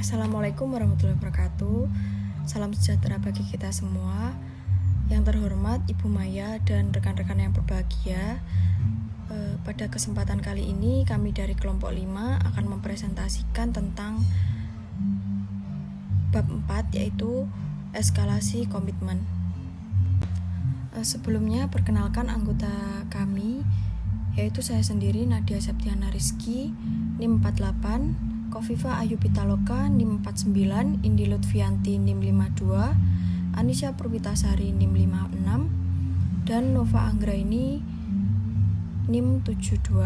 Assalamualaikum warahmatullahi wabarakatuh. Salam sejahtera bagi kita semua. Yang terhormat Ibu Maya dan rekan-rekan yang berbahagia, pada kesempatan kali ini kami dari kelompok 5 akan mempresentasikan tentang bab 4, yaitu eskalasi komitmen. Sebelumnya perkenalkan anggota kami, yaitu saya sendiri Nadia Septiana Rizky, NIM 48, Kofifa Ayu Pitaloka NIM 49, Indi Lutfianti NIM 52, Anisya Purwitasari NIM 56, dan Nova Anggraini NIM 72.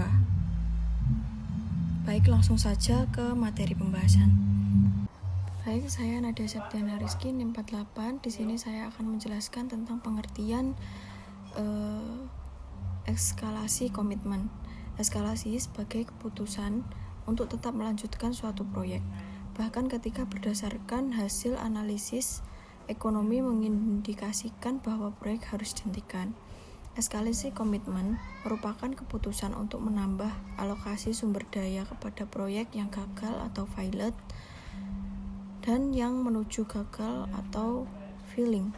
Baik, langsung saja ke materi pembahasan. Baik, saya Nadia Septiana Rizky NIM 48. Di sini saya akan menjelaskan tentang pengertian eskalasi komitmen. Eskalasi sebagai keputusan untuk tetap melanjutkan suatu proyek, bahkan ketika berdasarkan hasil analisis ekonomi mengindikasikan bahwa proyek harus dihentikan. Eskalasi komitmen merupakan keputusan untuk menambah alokasi sumber daya kepada proyek yang gagal atau failed dan yang menuju gagal atau failing.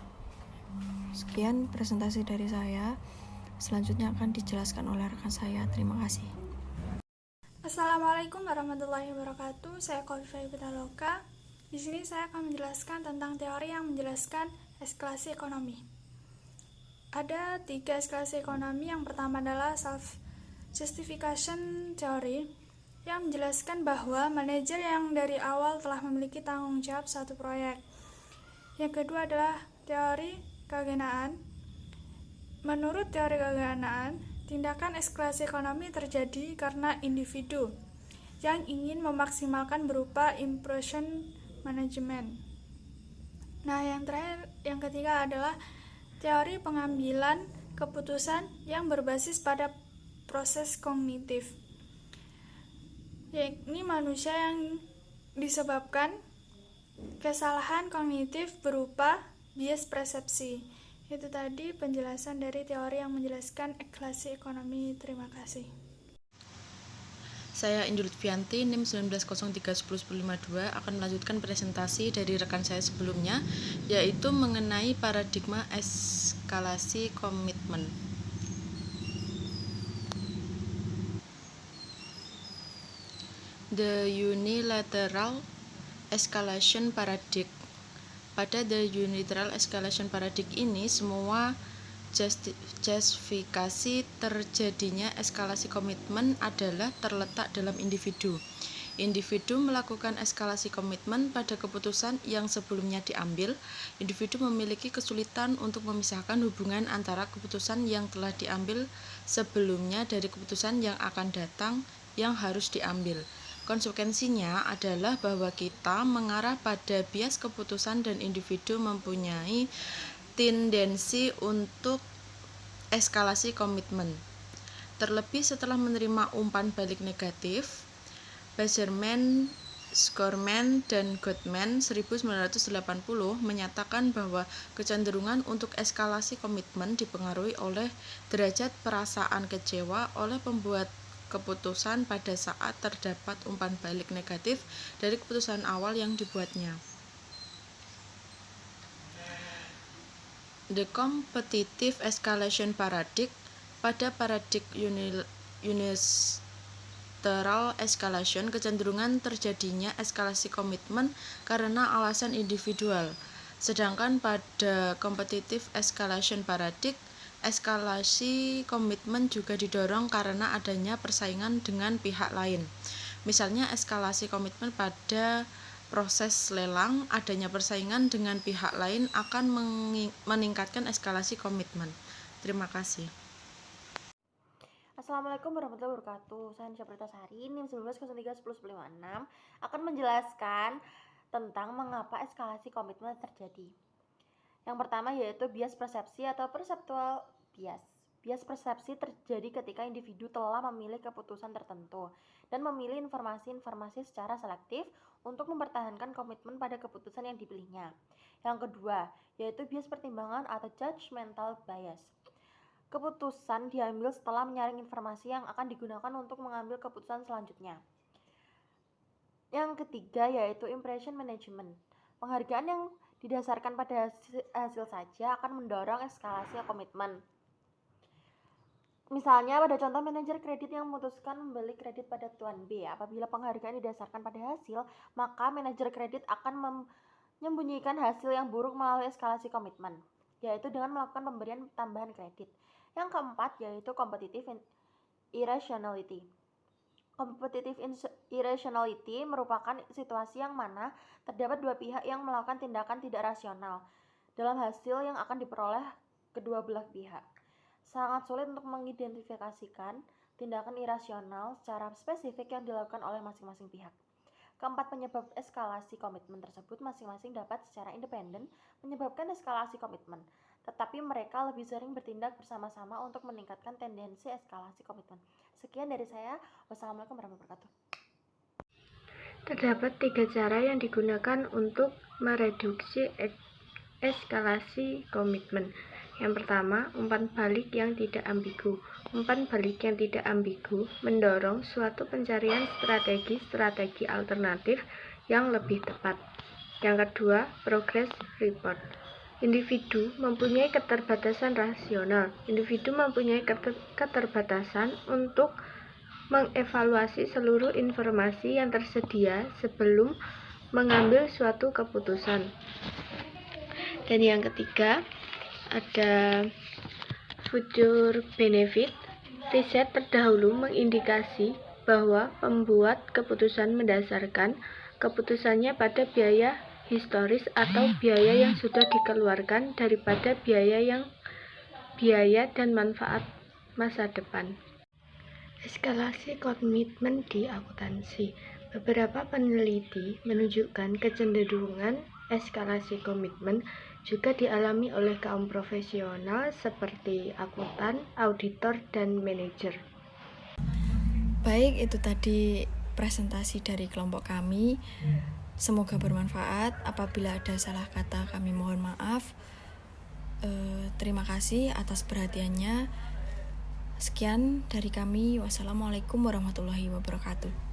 Sekian presentasi dari saya. Selanjutnya akan dijelaskan oleh rekan saya. Terima kasih. Assalamualaikum warahmatullahi wabarakatuh. Saya Kofifa Ayu Pitaloka. Di sini saya akan menjelaskan tentang teori yang menjelaskan eskalasi ekonomi. Ada 3 eskalasi ekonomi. Yang pertama adalah self-justification theory, yang menjelaskan bahwa manajer yang dari awal telah memiliki tanggung jawab suatu proyek. Yang kedua adalah teori kegenaan. Menurut teori kegenaan, tindakan eskalasi ekonomi terjadi karena individu yang ingin memaksimalkan berupa impression management. Nah, yang ketiga adalah teori pengambilan keputusan yang berbasis pada proses kognitif, yakni manusia yang disebabkan kesalahan kognitif berupa bias persepsi. Itu tadi penjelasan dari teori yang menjelaskan eskalasi ekonomi. Terima kasih. Saya Indi Lutfianti, NIM 1903101052 akan melanjutkan presentasi dari rekan saya sebelumnya, yaitu mengenai paradigma eskalasi komitmen. The Unilateral Escalation Paradigm. Pada The Unilateral Escalation Paradigm ini, semua justifikasi terjadinya eskalasi komitmen adalah terletak dalam individu. Individu melakukan eskalasi komitmen pada keputusan yang sebelumnya diambil. Individu memiliki kesulitan untuk memisahkan hubungan antara keputusan yang telah diambil sebelumnya dari keputusan yang akan datang yang harus diambil. Konsekuensinya adalah bahwa kita mengarah pada bias keputusan dan individu mempunyai tendensi untuk eskalasi komitmen. Terlebih setelah menerima umpan balik negatif, Bazerman, Scorman, dan Gottman 1980 menyatakan bahwa kecenderungan untuk eskalasi komitmen dipengaruhi oleh derajat perasaan kecewa oleh pembuat keputusan pada saat terdapat umpan balik negatif dari keputusan awal yang dibuatnya. The Competitive Escalation Paradigm. Pada paradigma unilateral escalation, kecenderungan terjadinya eskalasi komitmen karena alasan individual. Sedangkan pada Competitive Escalation Paradigm, eskalasi komitmen juga didorong karena adanya persaingan dengan pihak lain. Misalnya eskalasi komitmen pada proses lelang, adanya persaingan dengan pihak lain akan meningkatkan eskalasi komitmen. Terima kasih. Assalamualaikum warahmatullahi wabarakatuh. Saya Anisya Purwitasari, NIM 19031056 akan menjelaskan tentang mengapa eskalasi komitmen terjadi. Yang pertama yaitu bias persepsi atau perceptual bias. Bias persepsi terjadi ketika individu telah memilih keputusan tertentu dan memilih informasi-informasi secara selektif untuk mempertahankan komitmen pada keputusan yang dipilihnya. Yang kedua yaitu bias pertimbangan atau judgmental bias. Keputusan diambil setelah menyaring informasi yang akan digunakan untuk mengambil keputusan selanjutnya. Yang ketiga yaitu impression management. Penghargaan yang didasarkan pada hasil saja akan mendorong eskalasi komitmen. Misalnya pada contoh manajer kredit yang memutuskan membeli kredit pada tuan B. Apabila penghargaan didasarkan pada hasil, maka manajer kredit akan menyembunyikan hasil yang buruk melalui eskalasi komitmen, yaitu dengan melakukan pemberian tambahan kredit. Yang keempat yaitu competitive irrationality. Competitive irrationality merupakan situasi yang mana terdapat dua pihak yang melakukan tindakan tidak rasional dalam hasil yang akan diperoleh kedua belah pihak. Sangat sulit untuk mengidentifikasikan tindakan irasional secara spesifik yang dilakukan oleh masing-masing pihak. Keempat penyebab eskalasi komitmen tersebut masing-masing dapat secara independen menyebabkan eskalasi komitmen, tetapi mereka lebih sering bertindak bersama-sama untuk meningkatkan tendensi eskalasi komitmen. Sekian dari saya. Wassalamualaikum warahmatullahi wabarakatuh. Terdapat 3 cara yang digunakan untuk mereduksi eskalasi komitmen. Yang pertama, umpan balik yang tidak ambigu. Umpan balik yang tidak ambigu mendorong suatu pencarian strategi alternatif yang lebih tepat. Yang kedua, progress report. Individu mempunyai keterbatasan rasional. Individu mempunyai keterbatasan untuk mengevaluasi seluruh informasi yang tersedia sebelum mengambil suatu keputusan. Dan yang ketiga, ada future benefit. Riset terdahulu mengindikasi bahwa pembuat keputusan mendasarkan keputusannya pada biaya historis atau biaya yang sudah dikeluarkan daripada biaya dan manfaat masa depan. Eskalasi komitmen di akuntansi. Beberapa peneliti menunjukkan kecenderungan eskalasi komitmen juga dialami oleh kaum profesional seperti akuntan, auditor, dan manajer. Baik, itu tadi presentasi dari kelompok kami. Semoga bermanfaat. Apabila ada salah kata, kami mohon maaf. Terima kasih atas perhatiannya. Sekian dari kami. Wassalamualaikum warahmatullahi wabarakatuh.